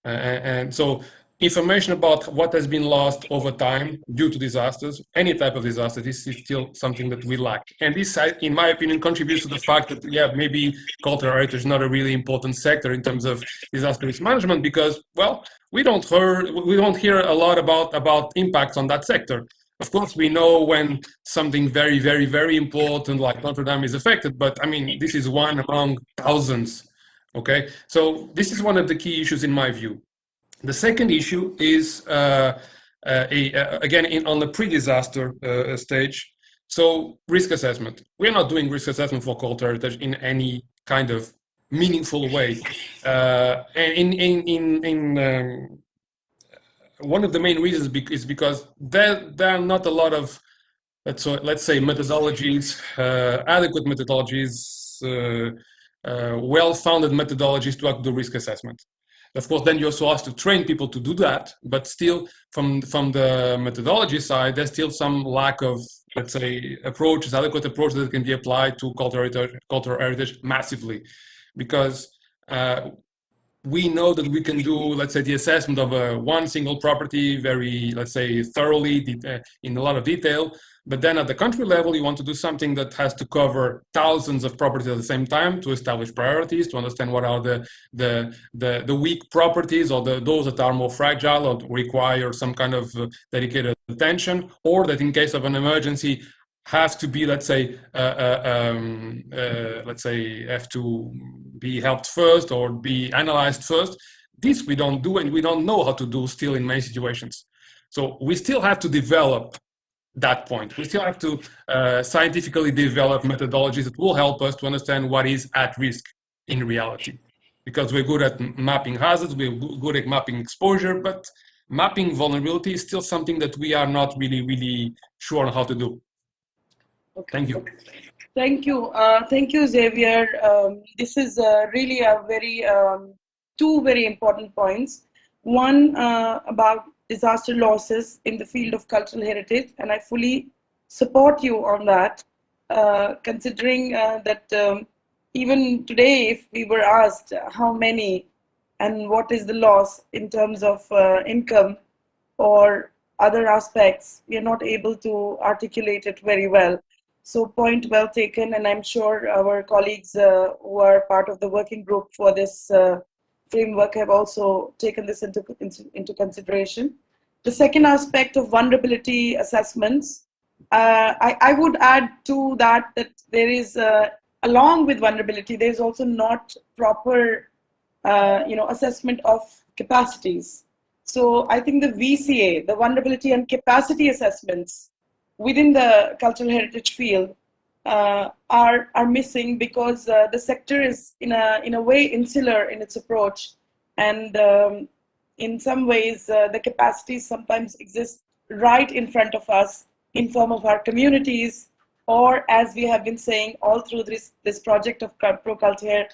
And so information about what has been lost over time due to disasters, any type of disaster, this is still something that we lack. And this, in my opinion, contributes to the fact that, yeah, maybe cultural heritage is not a really important sector in terms of disaster risk management, because, well, we don't hear a lot about impacts on that sector. Of course, we know when something very, very, very important like Notre Dame is affected, but I mean, this is one among thousands, okay? So this is one of the key issues in my view. The second issue is, again, on the pre-disaster stage, so risk assessment. We're not doing risk assessment for cultural heritage in any kind of meaningful way. One of the main reasons is because there are not a lot of, let's say, methodologies, adequate methodologies, well-founded methodologies to do risk assessment. Of course, then you also have to train people to do that, but still, from the methodology side, there's still some lack of, let's say, adequate approaches that can be applied to cultural heritage massively, because we know that we can do, let's say, the assessment of one single property very, let's say, thoroughly in a lot of detail. But then at the country level, you want to do something that has to cover thousands of properties at the same time to establish priorities, to understand what are the weak properties, or those that are more fragile or require some kind of dedicated attention, or that in case of an emergency have to be, let's say, have to be helped first or be analyzed first. This we don't do, and we don't know how to do still in many situations. So we still have to develop that point. We still have to scientifically develop methodologies that will help us to understand what is at risk in reality. because we're good at mapping hazards, we're good at mapping exposure, but mapping vulnerability is still something that we are not really sure on how to do. Okay. Thank you. Thank you. Thank you, Xavier. This is really a very, two very important points. One about disaster losses in the field of cultural heritage, and I fully support you on that, considering that even today, if we were asked how many and what is the loss in terms of income or other aspects, we are not able to articulate it very well. So point well taken, and I'm sure our colleagues who are part of the working group for this framework have also taken this into consideration. The second aspect of vulnerability assessments, I would add to that there is, along with vulnerability, there is also not proper assessment of capacities. So I think the VCA, the vulnerability and capacity assessments within the cultural heritage field are missing, because the sector is in a way insular in its approach, and in some ways the capacities sometimes exist right in front of us in form of our communities, or as we have been saying all through this project of Proculther,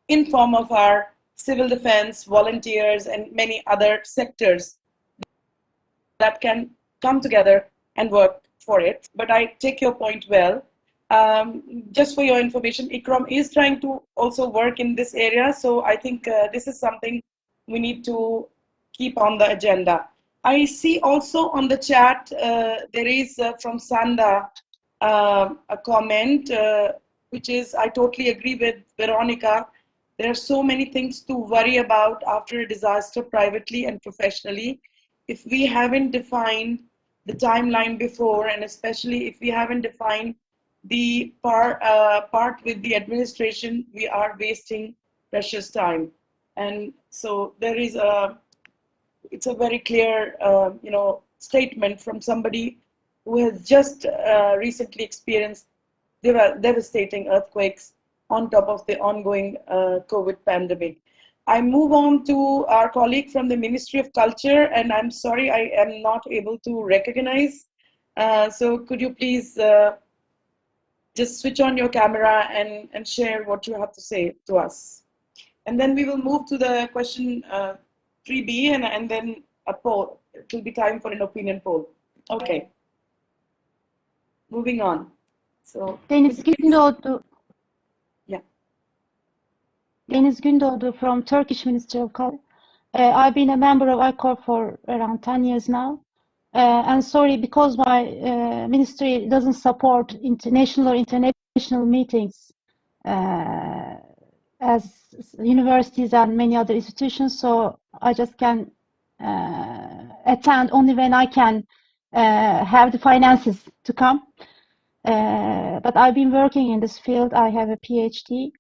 in form of our civil defense, volunteers, and many other sectors that can come together and work for it. But I take your point well. Just for your information, ICROM is trying to also work in this area, so I think this is something we need to keep on the agenda. I see also on the chat there is from Sanda a comment, which is, I totally agree with Veronica. There are so many things to worry about after a disaster, privately and professionally. If we haven't defined the timeline before, and especially if we haven't defined the part with the administration, we are wasting precious time. And so there is it's a very clear statement from somebody who has just recently experienced devastating earthquakes on top of the ongoing COVID pandemic. I move on to our colleague from the Ministry of Culture, and I'm sorry I am not able to recognize. So could you please just switch on your camera and share what you have to say to us. And then we will move to the question 3B, and then a poll. It will be time for an opinion poll. Okay. Moving on. So Deniz Gündoğdu. Yeah. Deniz Gündoğdu from Turkish Ministry of Culture. I've been a member of ICOR for around 10 years now. And sorry, because my ministry doesn't support international or international meetings as universities and many other institutions, so I just can attend only when I can have the finances to come. But I've been working in this field. I have a PhD.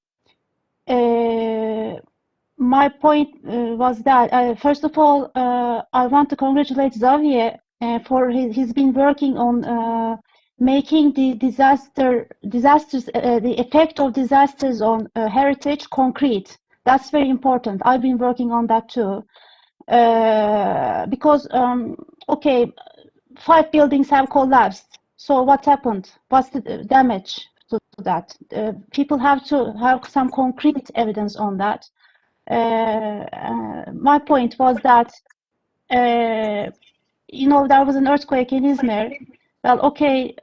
My point was that, first of all, I want to congratulate Xavier for he's been working on making the disasters, the effect of disasters on heritage concrete. That's very important. I've been working on that too. Because, okay, 5 buildings have collapsed. So what happened? What's the damage to that? People have to have some concrete evidence on that. My point was that, you know, there was an earthquake in Izmir. Well, okay,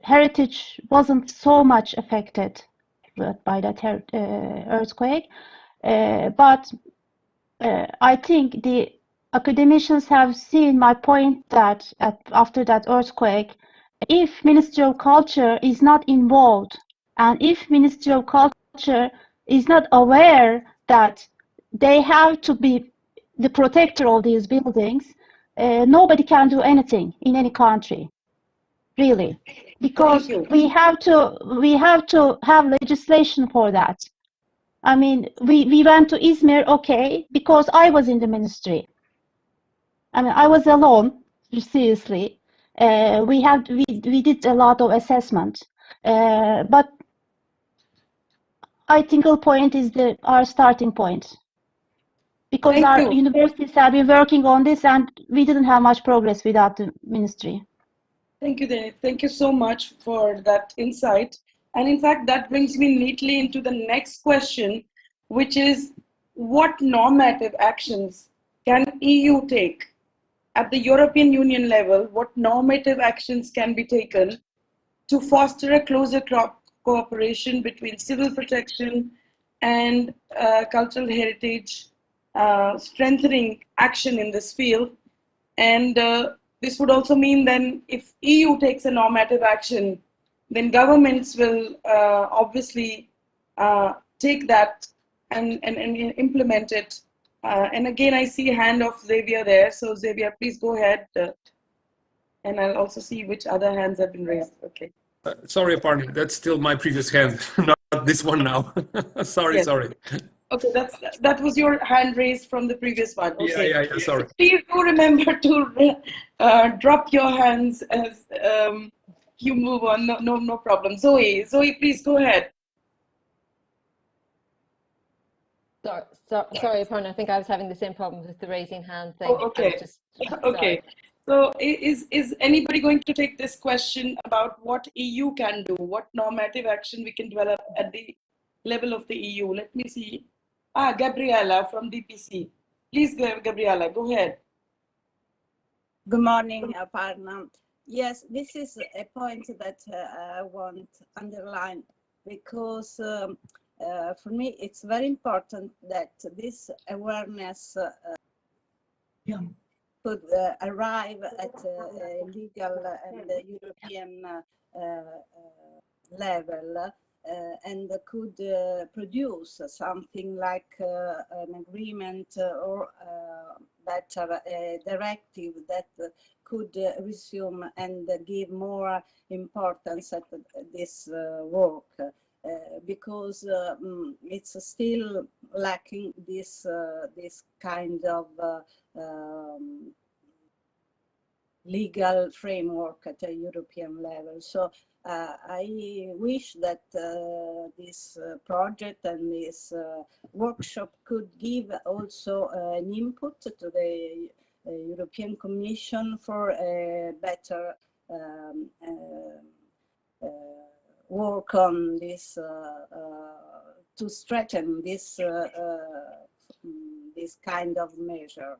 heritage wasn't so much affected by that earthquake, but I think the academicians have seen my point that after that earthquake, if Ministry of Culture is not involved, and if Ministry of Culture is not aware that they have to be the protector of these buildings, nobody can do anything in any country, really, because we have to have legislation for that. I mean, we went to Izmir, okay, because I was in the ministry. I mean, I was alone, seriously. We did a lot of assessment, but I think the point is our starting point. Because Thank our you. universities have been working on this and we didn't have much progress without the ministry. Thank you, Denise. Thank you so much for that insight. And in fact, that brings me neatly into the next question, which is what normative actions can EU take? At the European Union level, what normative actions can be taken to foster a closer cooperation between civil protection and cultural heritage, strengthening action in this field? And this would also mean then if EU takes a normative action, then governments will obviously take that and implement it. And again, I see a hand of Xavier there. So Xavier, please go ahead. And I'll also see which other hands have been raised. Okay. Sorry, Aparna, that's still my previous hand, not this one now. Sorry, Yes. sorry. Okay, that was your hand raised from the previous one. Okay. Yeah, sorry. Please do remember to drop your hands as you move on. No problem. Zoe, please go ahead. Sorry, Aparna, I think I was having the same problem with the raising hand thing. Oh, okay. Okay. So is anybody going to take this question about what EU can do, what normative action we can develop at the level of the EU? Let me see. Gabriela from DPC. Please, Gabriela, go ahead. Good morning, Aparna. Yes, this is a point that I want to underline because for me it's very important that this awareness could arrive at a legal and European level and could produce something like an agreement or better a directive that could resume and give more importance at this work. Because it's still lacking this kind of legal framework at a European level. So I wish that this project and this workshop could give also an input to the European Commission for a better work on this to strengthen this this kind of measure.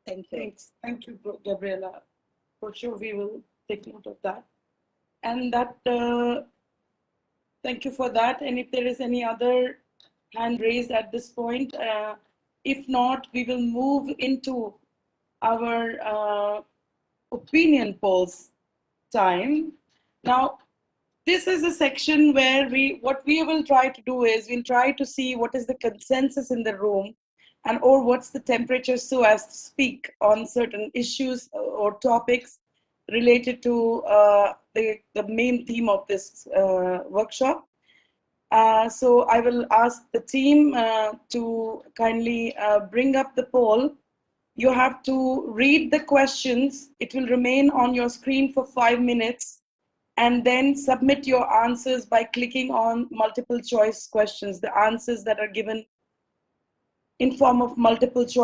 Thank you. Thanks. Thank you, Gabriela. For sure, we will take note of that. And that, thank you for that. And if there is any other hand raised at this point, if not, we will move into our opinion polls time. Now, this is a section where what we will try to do is we'll try to see what is the consensus in the room and or what's the temperature so as to speak on certain issues or topics related to the main theme of this workshop. So I will ask the team to kindly bring up the poll. You have to read the questions. It will remain on your screen for 5 minutes. And then submit your answers by clicking on multiple choice questions, the answers that are given in form of multiple choice